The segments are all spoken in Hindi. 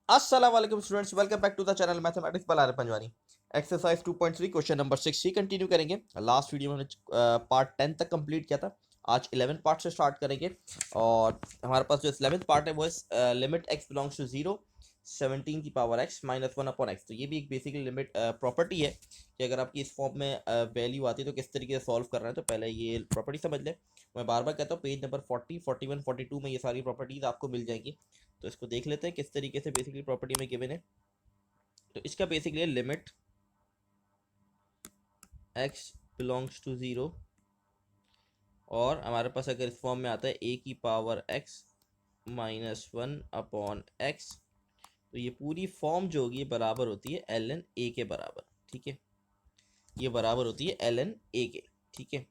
अस्सलाम वालेकुम students, welcome back to the channel mathematics Balar Panjwani. Exercise 2.3 question number 6 ही कंटिन्यू करेंगे। लास्ट वीडियो में हमने पार्ट 10 तक कंप्लीट किया था। आज 11 पार्ट से स्टार्ट करेंगे और हमारे पास जो 11th पार्ट है वो है लिमिट x बिलोंग्स टू 0 17 की power x minus 1 upon x। तो ये भी एक बेसिकली लिमिट प्रॉपर्टी है कि अगर आपकी इस फॉर्म में वैल्यू आती है तो किस तरीके से सॉल्व कर रहे हैं। तो पहले ये प्रॉपर्टी समझ लें। मैं बार बार कहता हूँ पेज नंबर 40, 41, 42 में ये सारी प्रॉपर्टीज आपको मिल जाएंगी। तो इसको देख लेते हैं किस तरीके से बेसिकली प्रॉपर्टी में गिवन है। तो इसका basically limit x belongs to 0 और हमारे पास अगर इस फॉर्म में आता है a की power x minus 1 upon x। तो ये पूरी फॉर्म जो होगी बराबर होती है ln a के बराबर। ठीक है, ये बराबर होती है ln a के। ठीक है,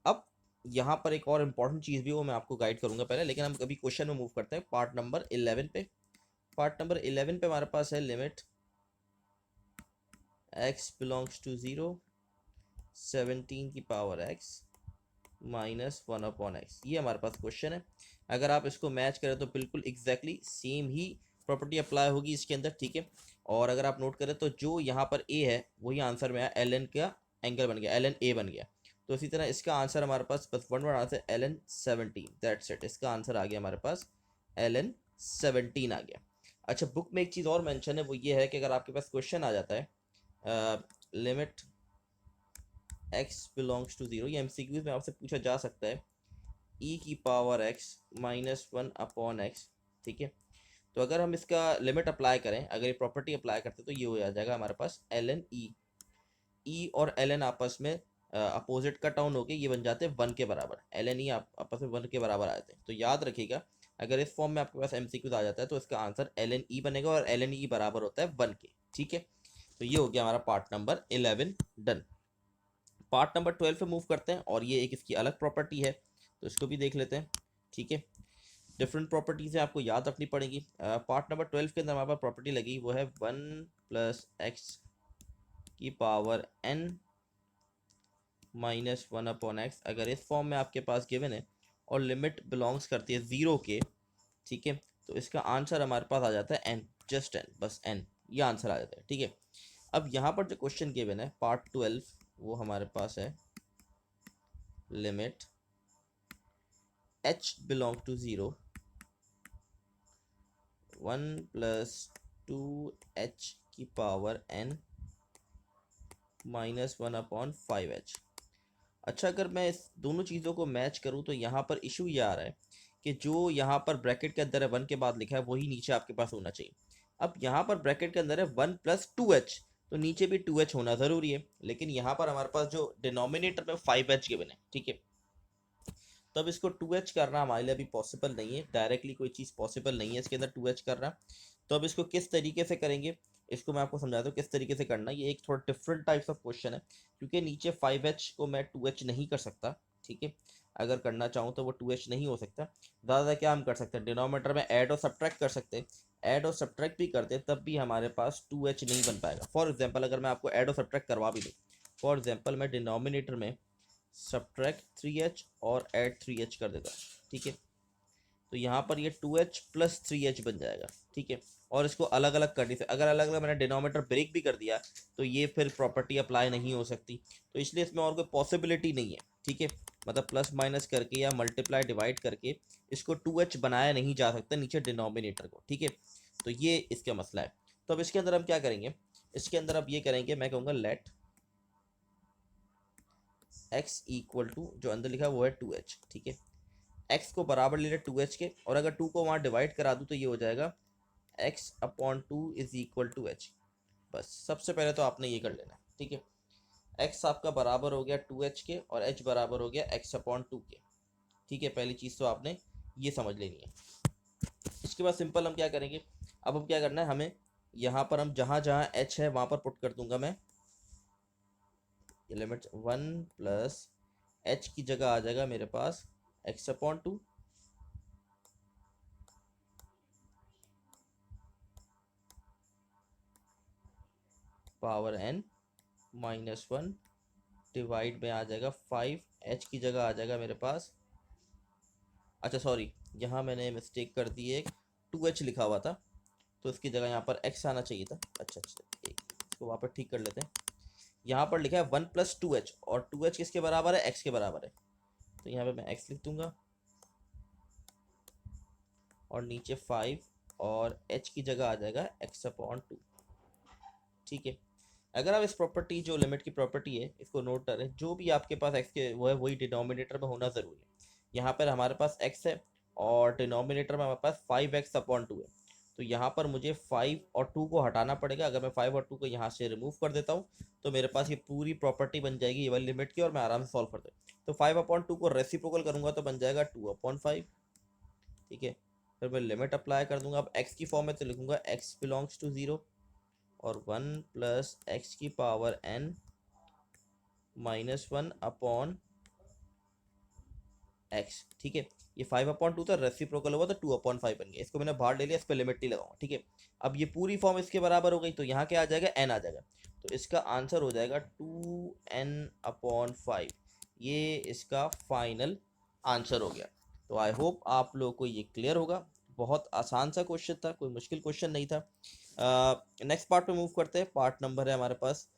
अब यहाँ पर एक और इम्पॉर्टेंट चीज़ भी वो मैं आपको गाइड करूंगा पहले, लेकिन हम अभी क्वेश्चन में मूव करते हैं पार्ट नंबर 11 पे। पार्ट नंबर 11 पे हमारे पास है लिमिट x बिलोंग्स टू 0 17 की power x minus 1 upon x. ये हमारे पास क्वेश्चन है। अगर आप इसको मैच करें तो बिल्कुल एग्जैक्टली सेम ही प्रॉपर्टी अप्लाई होगी इसके अंदर। ठीक है, और अगर आप नोट करें तो जो यहाँ पर a है वही आंसर में आया, एल एन का एंगल बन गया, एल एन ए बन गया। तो इसी तरह इसका आंसर हमारे पास बस one word answer L N 17, that's it. इसका आंसर आ गया हमारे पास एल एन 17 आ गया। अच्छा, बुक में एक चीज़ और मेंशन है, वो ये है कि अगर आपके पास क्वेश्चन आ जाता है लिमिट x बिलोंग्स टू 0, ये एमसीक्यूज में आपसे पूछा जा सकता है e की power x minus 1 upon x. ठीक है, तो अगर हम इसका लिमिट अप्लाई करें, अगर ये प्रॉपर्टी अप्लाई करते तो ये हो जाएगा हमारे पास एल एन ई और एल एन आपस में अपोजिट का टाउन होके ये बन जाते हैं 1 के बराबर। एल एन ई आपस में 1 के बराबर आ जाते हैं। तो याद रखिएगा, अगर इस फॉर्म में आपके पास एमसीक्यूज आ जाता है तो इसका आंसर एल एन ई बनेगा और एल एन ई बराबर होता है 1 के। ठीक है, तो ये हो गया हमारा part number 11 done. Part number 12 पे मूव करते हैं और ये एक इसकी अलग प्रॉपर्टी है, तो इसको भी देख लेते हैं। ठीक है, डिफरेंट प्रॉपर्टीज है, आपको याद रखनी पड़ेगी। पार्ट नंबर 12 के अंदर हमारे पास प्रॉपर्टी लगी वो है 1 प्लस एक्स की power n minus 1 upon x. अगर इस फॉर्म में आपके पास गिवन है और लिमिट बिलोंग्स करती है 0 के, ठीक है, तो इसका आंसर हमारे पास आ जाता है n, जस्ट n, बस n, ये आंसर आ जाता है। ठीक है, अब यहाँ पर जो क्वेश्चन गिवन है पार्ट 12 वो हमारे पास है limit h belong to 0 1 plus 2h की power n minus 1 upon 5h। अच्छा, अगर मैं इस दोनों चीज़ों को मैच करूं तो यहाँ पर इशू ये आ रहा है कि जो यहाँ पर ब्रैकेट के अंदर है 1 के बाद लिखा है वही नीचे आपके पास होना चाहिए। अब यहाँ पर ब्रैकेट के अंदर है 1 प्लस 2h, तो नीचे भी 2h होना ज़रूरी है, लेकिन यहाँ पर हमारे पास जो डिनोमिनेटर में 5h गिवन है। ठीक है, तो अब इसको 2h करना हमारे लिए अभी पॉसिबल नहीं है, डायरेक्टली कोई चीज़ पॉसिबल नहीं है इसके अंदर 2h करना। तो अब इसको किस तरीके से करेंगे, इसको मैं आपको समझाता हूँ किस तरीके से करना है। ये एक थोड़ा डिफरेंट टाइप्स ऑफ क्वेश्चन है, क्योंकि नीचे 5h को मैं 2h नहीं कर सकता। ठीक है, अगर करना चाहूँ तो वो 2h नहीं हो सकता। ज़्यादा क्या हम कर सकते हैं, डिनोमीटर में ऐड और सब्ट्रैक्ट कर सकते हैं। ऐड और सब्ट्रैक्ट भी करते तब भी हमारे पास 2h नहीं बन पाएगा। फॉर एग्जाम्पल अगर मैं आपको ऐड और सब्ट्रैक्ट करवा भी दूँ, फॉर एग्जाम्पल मैं डिनोमिनेटर में सब्ट्रैक्ट 3h और ऐड 3h कर देता। ठीक है, तो यहाँ पर ये 2h प्लस 3h बन जाएगा। ठीक है, और इसको अलग अलग करने से, अगर अलग अलग मैंने डिनोमीटर ब्रेक भी कर दिया तो ये फिर प्रॉपर्टी अप्लाई नहीं हो सकती। तो इसलिए इसमें और कोई पॉसिबिलिटी नहीं है। ठीक है, मतलब प्लस माइनस करके या मल्टीप्लाई डिवाइड करके इसको 2h बनाया नहीं जा सकता नीचे डिनोमिनेटर को। ठीक है, तो ये इसका मसला है। तो अब इसके अंदर हम क्या करेंगे, इसके अंदर अब ये करेंगे, मैं कहूँगा लेट x इक्वल टू, जो अंदर लिखा है वो है 2h। ठीक है, x को बराबर ले लें 2h के, और अगर 2 को वहाँ डिवाइड करा दूँ तो ये हो जाएगा x upon 2 is equal to h। बस सबसे पहले तो आपने ये कर लेना है। ठीक है, x आपका बराबर हो गया 2h के और h बराबर हो गया x अपॉन 2 के। ठीक है, पहली चीज़ तो आपने ये समझ लेनी है। इसके बाद सिंपल हम क्या करेंगे, अब हम क्या करना है, हमें यहाँ पर हम जहाँ जहाँ h है वहाँ पर पुट कर दूंगा मैं। ये लिमिट 1 प्लस h की जगह आ जाएगा मेरे पास x upon 2, power n minus 1 divide में आ जाएगा 5h की जगह आ जाएगा मेरे पास, अच्छा सॉरी, यहाँ मैंने मिस्टेक कर दी है, 2h लिखा हुआ था, तो इसकी जगह यहाँ पर x आना चाहिए था। अच्छा अच्छा, इसको वापस ठीक कर लेते हैं। यहाँ पर लिखा है 1+2h, और 2h किसके बराबर है, x के बराबर है, तो यहाँ पे मैं x लिख दूंगा और नीचे 5, और h की जगह आ जाएगा x/2। ठीक है। अगर आप इस प्रॉपर्टी, जो लिमिट की प्रॉपर्टी है, इसको नोट करें, जो भी आपके पास x के वो है वही डिनोमिनेटर में होना ज़रूरी है। यहाँ पर हमारे पास x है और डिनोमिनेटर में हमारे पास 5x/2 है, तो यहाँ पर मुझे 5 और 2 को हटाना पड़ेगा। अगर मैं 5 और 2 को यहाँ से रिमूव कर देता हूँ तो मेरे पास ये पूरी प्रॉपर्टी बन जाएगी ये वाली लिमिट की, और मैं आराम से सॉल्व कर दूँ। तो 5/2 को रेसिप्रोकल करूँगा तो बन जाएगा 2/5। ठीक है, फिर मैं लिमिट अप्लाई कर दूंगा। अब x की फॉर्म में तो लिखूंगा x बिलोंग्स टू 0 और 1+x⁻n -1/x। ठीक है, ये 5/2 था, रेसिप्रोकल हुआ तो 2/5 बन गया। इसको मैंने बाहर ले लिया, इस पर लिमिट नहीं लगाऊंगा। ठीक है, अब ये पूरी फॉर्म इसके बराबर हो गई, तो यहाँ क्या आ जाएगा, n आ जाएगा। तो इसका आंसर हो जाएगा 2n/5। ये इसका फाइनल आंसर हो गया। तो आई होप आप लोगों को ये क्लियर होगा। बहुत आसान सा क्वेश्चन था, कोई मुश्किल क्वेश्चन नहीं था। नेक्स्ट पार्ट पे मूव करते हैं। पार्ट नंबर है हमारे पास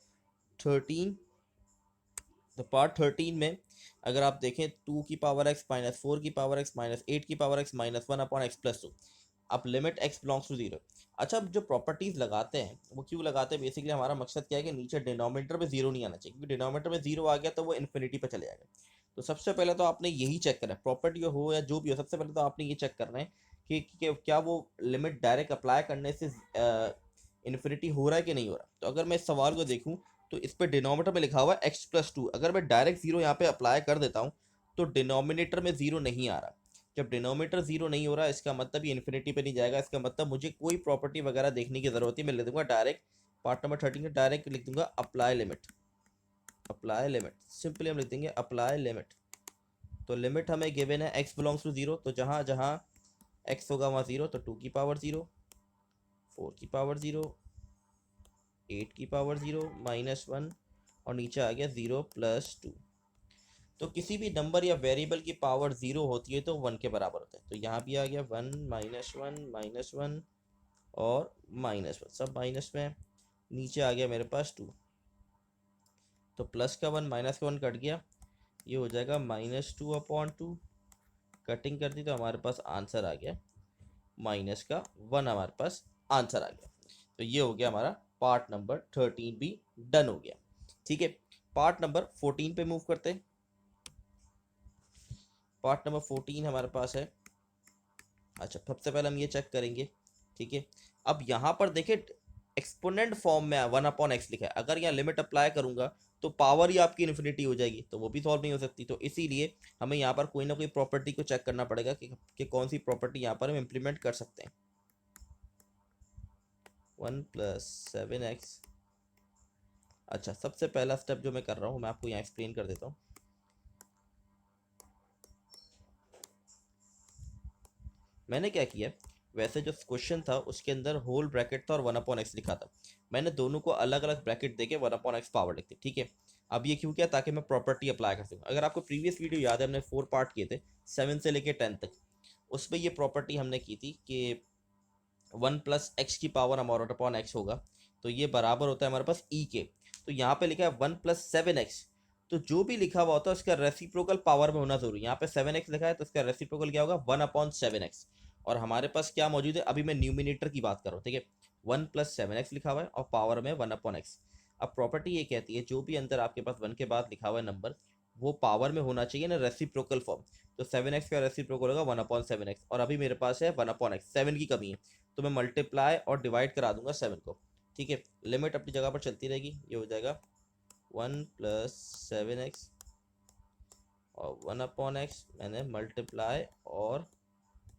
13। तो पार्ट 13 में अगर आप देखें 2 की पावर x -4 की पावर x -8 की पावर x -1/x+2। अब लिमिट x बिलोंग्स टू 0। अच्छा, अब जो प्रॉपर्टीज लगाते हैं वो क्यों लगाते हैं, बेसिकली हमारा मकसद क्या है कि नीचे डिनोमिनेटर में 0 नहीं आना चाहिए, क्योंकि डिनोमिनेटर में 0 आ गया तो वो इन्फिनिटी पे चले जाएगा। तो सबसे पहले तो आपने यही चेक करना है, प्रॉपर्टी हो या जो भी हो, सबसे पहले तो आपने ये चेक करना है कि क्या वो लिमिट डायरेक्ट अप्लाई करने से इन्फिनिटी हो रहा है कि नहीं हो रहा। तो अगर मैं इस सवाल को देखूं तो इस पे डिनोमिनेटर में लिखा हुआ है x+2। अगर मैं डायरेक्ट 0 यहाँ पे अप्लाई कर देता हूँ तो डिनोमिनेटर में 0 नहीं आ रहा। जब डिनोमिनेटर 0 नहीं हो रहा, इसका मतलब ये इन्फिनिटी पे नहीं जाएगा। इसका मतलब मुझे कोई प्रॉपर्टी वगैरह देखने की जरूरत है, मैं लिख दूंगा डायरेक्ट पार्ट नंबर 13 में डायरेक्ट लिख दूंगा apply limit. Apply limit simply हम लिख देंगे अप्लाई लिमिट। तो लिमिट हमें गिवन है x बिलोंग्स टू 0, तो जहाँ जहाँ x होगा वहाँ 0, तो 2 की पावर 0, 4 की पावर 0, 8 की पावर 0 -1, और नीचे आ गया 0+2। तो किसी भी नंबर या वेरिएबल की पावर 0 होती है तो 1 के बराबर होता है। तो यहाँ भी आ गया 1 -1 और -1, सब माइनस में। नीचे आ गया मेरे पास 2, तो प्लस का 1 माइनस का 1 कट गया, ये हो जाएगा -2/2। कटिंग कर दी तो हमारे पास आंसर आ गया -1, हमारे पास आंसर आ गया। तो ये हो गया हमारा पार्ट नंबर 13 भी डन हो गया। ठीक है, पार्ट नंबर 14 पे मूव करते हैं। पार्ट नंबर 14 हमारे पास है। अच्छा, सबसे पहले हम ये चेक करेंगे। ठीक है, अब यहाँ पर देखिए एक्सपोनेंट फॉर्म में 1/x लिखा है। अगर यहाँ लिमिट अप्लाई करूंगा तो पावर ही आपकी इन्फिनिटी हो जाएगी, तो वो भी सॉल्व नहीं हो सकती। तो इसीलिए हमें यहाँ पर कोई ना कोई प्रॉपर्टी को चेक करना पड़ेगा कि कौन सी प्रॉपर्टी यहाँ पर हम इम्प्लीमेंट कर सकते हैं। 1+7x। अच्छा, सबसे पहला स्टेप जो मैं कर रहा हूँ मैं आपको यहाँ एक्सप्लेन कर देता हूँ। मैंने क्या किया, वैसे जो क्वेश्चन था उसके अंदर होल ब्रैकेट था और 1/x लिखा था। मैंने दोनों को अलग अलग ब्रैकेट देके 1/x पावर लिख दी। ठीक है, अब ये क्यों किया, ताकि मैं प्रॉपर्टी अप्लाई कर सकूँ। अगर आपको प्रीवियस वीडियो याद है, हमने 4 पार्ट किए थे 7 से लेके 10 तक, उसमें ये प्रॉपर्टी हमने की थी कि 1+x⁻x होगा, तो ये बराबर होता है हमारे पास e के। तो यहाँ पे लिखा है 1+7x, तो जो भी लिखा हुआ होता है उसका रेसिप्रोकल पावर में होना जरूरी है। यहाँ पे 7x लिखा है तो इसका रेसिप्रोकल क्या होगा, 1/7x। और हमारे पास क्या मौजूद है, अभी मैं न्यूमिनेटर की बात कर रहा हूँ। ठीक है, 1+7x लिखा हुआ है और पावर में 1/x। अब प्रॉपर्टी ये कहती है जो भी अंदर आपके पास 1 के बाद लिखा हुआ है नंबर, वो पावर में होना चाहिए ना, रेसिप्रोकल फॉर्म। तो 7x का रेसिप्रोकल होगा 1/7x, और अभी मेरे पास है 1/x, 7 की कमी है, तो मैं मल्टीप्लाई और डिवाइड करा दूंगा 7 को। ठीक है, लिमिट अपनी जगह पर चलती रहेगी, ये हो जाएगा 1+7x और 1/x, मैंने मल्टीप्लाई और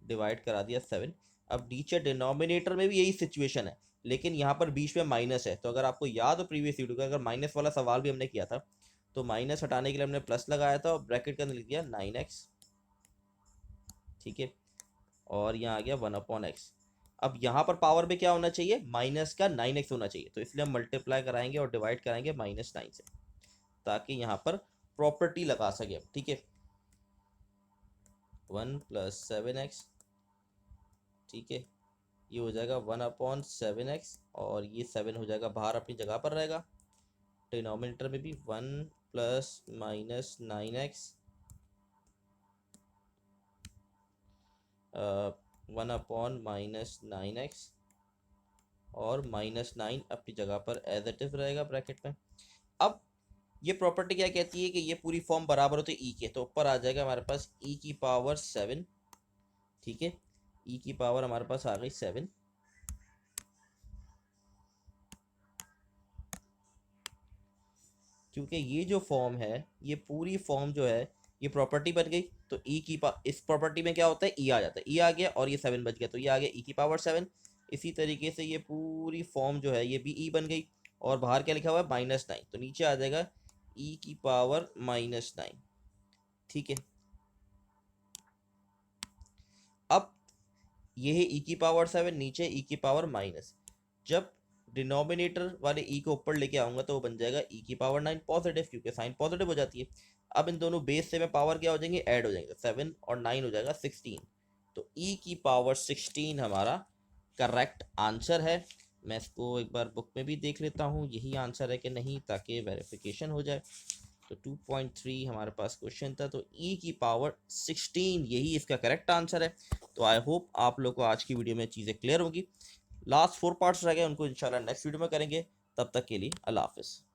डिवाइड करा दिया 7। अब नीचे डिनोमिनेटर में भी यही सिचुएशन है, लेकिन यहाँ पर बीच में माइनस है। तो अगर आपको याद हो प्रीवियस वीडियो का, अगर माइनस वाला सवाल भी हमने किया था तो माइनस हटाने के लिए हमने प्लस लगाया था और ब्रैकेट के अंदर लिख दिया 9x। ठीक है, और यहाँ आ गया 1/x। अब यहाँ पर पावर में क्या होना चाहिए, माइनस का 9x होना चाहिए, तो इसलिए हम मल्टीप्लाई कराएंगे और डिवाइड कराएंगे -9 से, ताकि यहाँ पर प्रॉपर्टी लगा सके। ठीक है, 1+7x। ठीक है, ये हो जाएगा 1/7x और ये 7 हो जाएगा बाहर अपनी जगह पर रहेगा। डिनोमिनेटर में भी 1 प्लस माइनस 9x 1/-9x और -9 अपनी जगह पर एज इट इज रहेगा ब्रैकेट में। अब ये प्रॉपर्टी क्या कहती है कि ये पूरी फॉर्म बराबर होती है ई के, तो ऊपर आ जाएगा हमारे पास e की पावर 7, ठीक है, e की पावर हमारे पास आ गई 7। क्योंकि ये जो फॉर्म है, ये पूरी फॉर्म जो है ये प्रॉपर्टी बन गई, तो इस प्रॉपर्टी में क्या होता है, ई आ जाता है, ई आ गया और ये 7 बच गया, तो ये आ गया e की पावर 7। इसी तरीके से ये पूरी फॉर्म जो है ये भी ई बन गई, और बाहर क्या लिखा हुआ है -9, तो नीचे आ जाएगा e की पावर -9, ठीक है। अब ये है e की पावर 7, नीचे e की पावर माइनस, जब डिनोमिनेटर वाले e को ऊपर लेके आऊंगा तो वो बन जाएगा e की पावर 9 पॉजिटिव, क्योंकि साइन पॉजिटिव हो जाती है। अब इन दोनों बेस से में पावर क्या हो जाएंगे, ऐड हो जाएंगे, 7 और 9 हो जाएगा 16, तो e की पावर 16 हमारा करेक्ट आंसर है। मैं इसको एक बार बुक में भी देख लेता हूँ यही आंसर है कि नहीं, ताकि वेरिफिकेशन हो जाए। तो 2.3 हमारे पास क्वेश्चन था, तो e की पावर 16 यही इसका करेक्ट आंसर है। तो आई होप आप लोग को आज की वीडियो में चीज़ें क्लियर होगी। लास्ट 4 पार्ट्स रह गए, उनको इंशाल्लाह नेक्स्ट वीडियो में करेंगे। तब तक के लिए अल्लाह हाफिज़।